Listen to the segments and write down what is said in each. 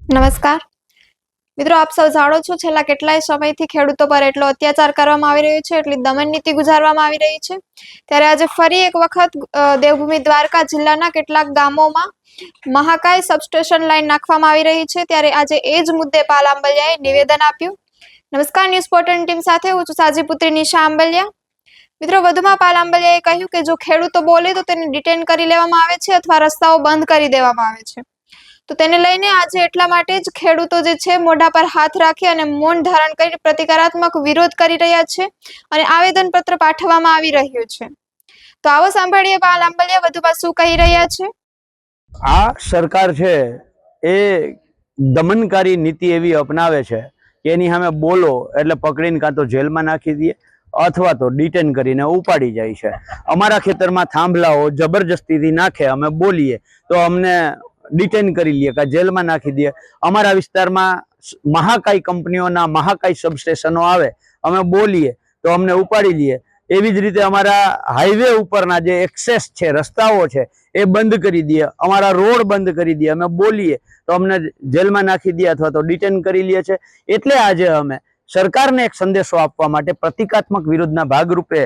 નમસ્કાર મિત્રો, આપ સૌ જાણો છો છેલ્લા કેટલાય સમયથી ખેડૂતો પર એટલો અત્યાચાર કરવામાં આવી રહ્યો છે, એટલી દમન નીતિ ગુજારવામાં આવી રહી છે। ત્યારે આજે ફરી એક વખત દેવભૂમિ દ્વારકા જિલ્લાના કેટલાક ગામોમાં મહાકાય સબસ્ટેશન લાઈન નાખવામાં આવી રહી છે। ત્યારે આજે એ જ મુદ્દે પાલ આંબલિયાએ નિવેદન આપ્યું। નમસ્કાર, ન્યૂઝ પોર્ટલ ટીમ સાથે હું છું સાજીપુત્રી નિશા આંબલિયા। મિત્રો, વધુમાં પાલ આંબલિયાએ કહ્યું કે જો ખેડૂતો બોલે તો તેને ડિટેન કરી લેવામાં આવે છે અથવા રસ્તાઓ બંધ કરી દેવામાં આવે છે। તો તેને લઈને આજે એટલા માટે જ ખેડૂતો જે છે મોઢા પર હાથ રાખી અને મૌન ધારણ કરી પ્રતિકારાત્મક વિરોધ કરી રહ્યા છે અને આવેદનપત્ર પાઠવવામાં આવી રહ્યું છે। તો આવો સાંભળીએ પાલ આંબલિયા વધુમાં શું કહી રહ્યા છે। આ સરકાર છે એ દમનકારી નીતિ એવી અપનાવે છે કે એની સામે બોલો એટલે પકડીને કાં તો જેલમાં નાખી દે અથવા તો ડિટેન કરીને ઉપાડી જાય છે। અમારા ખેતરમાં થાંભલાઓ જબરજસ્તીથી નાખે, અમે બોલીએ તો અમને ડિટેન કરી લે કે જેલમાં નાખી દે। અમારા વિસ્તારમાં મહાકાય કંપનીઓના મહાકાય સબસ્ટેશનો આવે, અમે બોલીએ તો અમને ઉપાડી લે। એવી જ રીતે અમારા હાઈવે ઉપરના જે એક્સેસ છે, રસ્તાઓ છે, એ બંધ કરી દે, અમારા રોડ બંધ કરી દે, અમે બોલીએ તો અમને જેલમાં નાખી દે અથવા તો ડિટેન કરી લે છે। એટલે આજે અમે સરકારને એક સંદેશો આપવા માટે પ્રતિકાત્મક વિરોધના ભાગરૂપે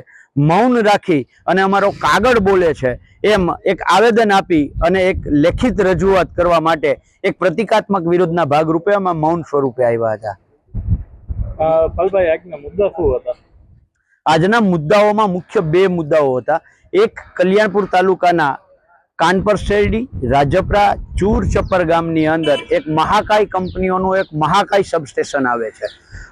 મૌન રાખી અને અમારો કાગળ બોલે છે એમ એક આવેદન આપી અને એક લેખિત રજૂઆત કરવા માટે એક પ્રતિકાત્મક વિરોધના ભાગરૂપે અમે મૌન સ્વરૂપે આવ્યા હતા। પાલભાઈ, આજના મુદ્દા શું હતા? આજના મુદ્દાઓમાં મુખ્ય બે મુદ્દાઓ હતા। એક, કલ્યાણપુર તાલુકાના કાનપર શેરડી, રાજપરા, ચૂર ચપ્પર ગામની અંદર એક મહાકાય કંપનીઓનું એક મહાકાય સબસ્ટેશન આવે છે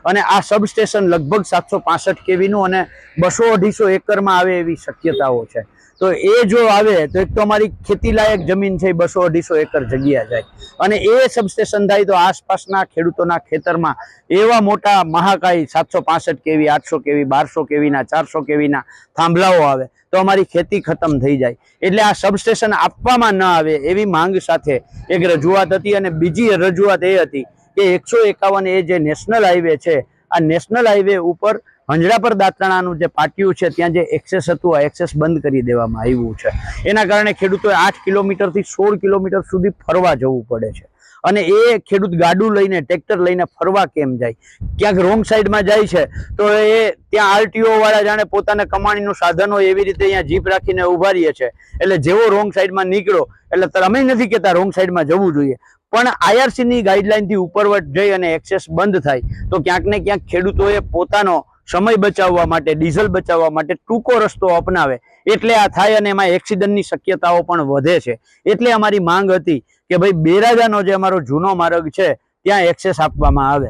અને આ સબસ્ટેશન લગભગ 765 કેવીનું અને 200-250 એકરમાં આવે એવી શક્યતાઓ છે। તો એ જો આવે તો એક તો અમારી ખેતીલાયક જમીન છે 200-250 એકર જગ્યા જાય અને એ સબસ્ટેશન થાય તો આસપાસના ખેડૂતોના ખેતરમાં એવા મોટા મહાકાય 765 કેવી, 800 કેવી, 1200 કેવીના, 400 કેવીના થાંભલાઓ આવે તો અમારી ખેતી ખતમ થઈ જાય। એટલે આ સબસ્ટેશન આપવામાં ન આવે એવી માંગ સાથે એક રજૂઆત હતી અને બીજી રજૂઆત એ હતી કે 151 એ જે નેશનલ હાઈવે છે, આ નેશનલ હાઈવે ઉપર હંજડાપર દાંતરાણાનું જે પાટિયું છે ત્યાં જે એક્સેસ હતું આ એક્સેસ બંધ કરી દેવામાં આવ્યું છે। એના કારણે ખેડૂતોએ 8 કિલોમીટરથી 16 કિલોમીટર સુધી ફરવા જવું પડે છે અને એ ખેડૂત ગાડું લઈને, ટ્રેક્ટર લઈને ફરવા કેમ જાય? ક્યાંક રોંગ સાઈડમાં જાય છે તો એ ત્યાં આરટીઓ વાળા જાણે પોતાના કમાણીનું સાધન હોય એવી રીતે અહીંયા જીપ રાખીને ઉભા રહીએ છે। એટલે જેવો રોંગ સાઈડમાં નીકળો એટલે અમે નથી કહેતા રોંગ સાઈડમાં જવું જોઈએ, પણ આઈઆરસીની ગાઈડલાઈનથી ઉપરવટ જઈ અને એક્સેસ બંધ થાય તો ક્યાંક ને ક્યાંક ખેડૂતોએ પોતાનો સમય બચાવવા માટે, ડીઝલ બચાવવા માટે ટૂંકો રસ્તો અપનાવે એટલે આ થાય અને એમાં એક્સિડન્ટની શક્યતાઓ પણ વધે છે। એટલે અમારી માંગ હતી કે ભાઈ બેરાજાનો જે અમારો જૂનો માર્ગ છે ત્યાં એક્સેસ આપવામાં આવે।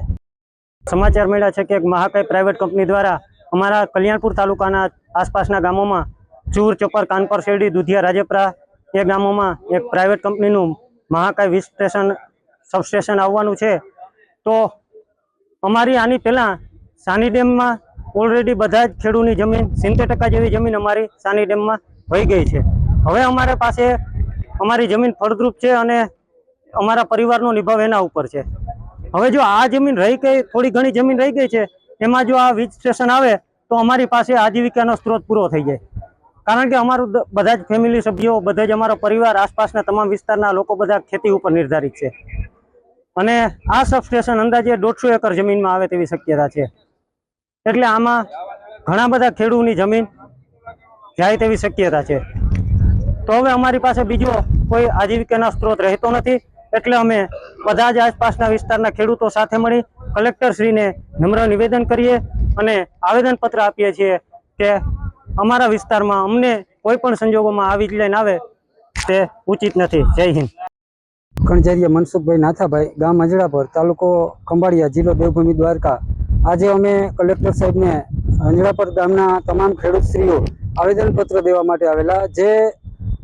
સમાચાર મળ્યા છે કે એક મહાકાય પ્રાઇવેટ કંપની દ્વારા અમારા કલ્યાણપુર તાલુકાના આસપાસના ગામોમાં ચૂર, ચપ્પર, કાનપર શેરડી, દુધિયા, રાજપરા એ ગામોમાં એક પ્રાઇવેટ કંપનીનું મહાકાય સબસ્ટેશન આવવાનું છે। તો અમારી આની પહેલાં સાની ડેમમાં ઓલરેડી બધા જ ખેડૂતની જમીન 70% જેવી જમીન અમારી સાની ડેમમાં વહી ગઈ છે। હવે અમારી પાસે અમારી જમીન ફળદ્રુપ છે અને અમારા પરિવારનો નિભાવ એના ઉપર છે। હવે જો આ જમીન રહી ગઈ, થોડી ઘણી જમીન રહી ગઈ છે, એમાં જો આ વીજ સ્ટેશન આવે તો અમારી પાસે આજીવિકાનો સ્ત્રોત પૂરો થઈ જાય, કારણ કે અમારું બધા જ ફેમિલી સભ્યો, બધા જ અમારો પરિવાર, આસપાસના તમામ વિસ્તારના લોકો બધા ખેતી ઉપર નિર્ધારિત છે અને આ સબસ્ટેશન અંદાજે 150 એકર જમીનમાં આવે તેવી શક્યતા છે। એટલે આમાં ઘણા બધા ખેડૂતની જમીન જાય તેવી શક્યતા છે। તો હવે અમારી પાસે બીજો કોઈ આજીવિકાનો સ્ત્રોત રહેતો નથી, એટલે અમે બધા જ આસપાસના વિસ્તારના ખેડૂતો સાથે મળી કલેક્ટરશ્રીને નમ્ર નિવેદન કરીએ અને આવેદનપત્ર આપીએ છીએ કે અમારા વિસ્તારમાં અમને કોઈ પણ સંજોગોમાં આવી જ લાઈન આવે તે ઉચિત નથી। જય હિન્દ। કણઝારિયા મનસુખભાઈ નાથાભાઈ, ગામ હંજડાપર, તાલુકો ખંભાળિયા, જિલ્લો દેવભૂમિ દ્વારકા। આજે અમે કલેક્ટર સાહેબને હંજડાપર ગામના તમામ ખેડૂતશ્રીઓ આવેદનપત્ર દેવા માટે આવેલા। જે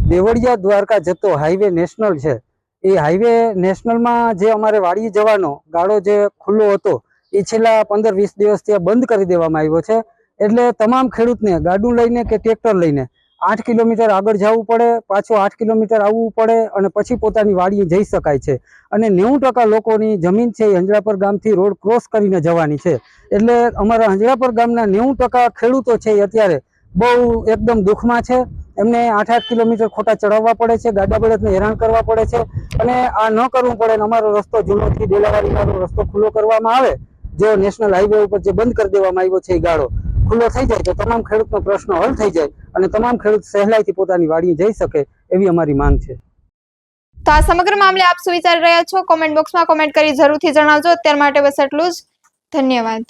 દેવળિયા દ્વારકા જતો હાઈવે નેશનલ છે, એ હાઈવે નેશનલમાં જે અમારે વાડી જવાનો ગાળો જે ખુલ્લો હતો એ છેલ્લા 15-20 દિવસ ત્યાં બંધ કરી દેવામાં આવ્યો છે। એટલે તમામ ખેડૂતને ગાડું લઈને કે ટ્રેક્ટર લઈને 8 કિલોમીટર આગળ જવું પડે, પાછું 8 કિલોમીટર આવવું પડે અને પછી પોતાની વાડીએ જઈ શકાય છે। અને 90% લોકોની જમીન છે એ હંજડાપર ગામથી રોડ ક્રોસ કરીને જવાની છે। એટલે અમારા હંજડાપર ગામના 90% ખેડૂતો છે એ અત્યારે બહુ એકદમ દુઃખમાં છે। એમને 8-8 કિલોમીટર ખોટા ચડાવવા પડે છે, ગાડા બળદને હેરાન કરવા પડે છે. અને આ ન કરવું પડે અને અમારો રસ્તો જૂનોથી ડેલાવાડી વાળો રસ્તો ખુલ્લો કરવામાં આવે, જો નેશનલ હાઈવે ઉપર જે બંધ કરી દેવામાં આવ્યો છે એ ગાળો ખુલ્લો થઈ જાય તો તમામ ખેડૂતનો પ્રશ્ન હલ થઈ જાય અને તમામ ખેડૂત સહેલાઈથી પોતાની વાડીએ જઈ શકે એવી અમારી માંગ છે. તો આ સમગ્ર મામલે આપ શું વિચારી રહ્યા છો? કોમેન્ટ બોક્સમાં કોમેન્ટ કરી જરૂરથી જણાવજો. અત્યાર માટે બસ એટલું જ. ધન્યવાદ.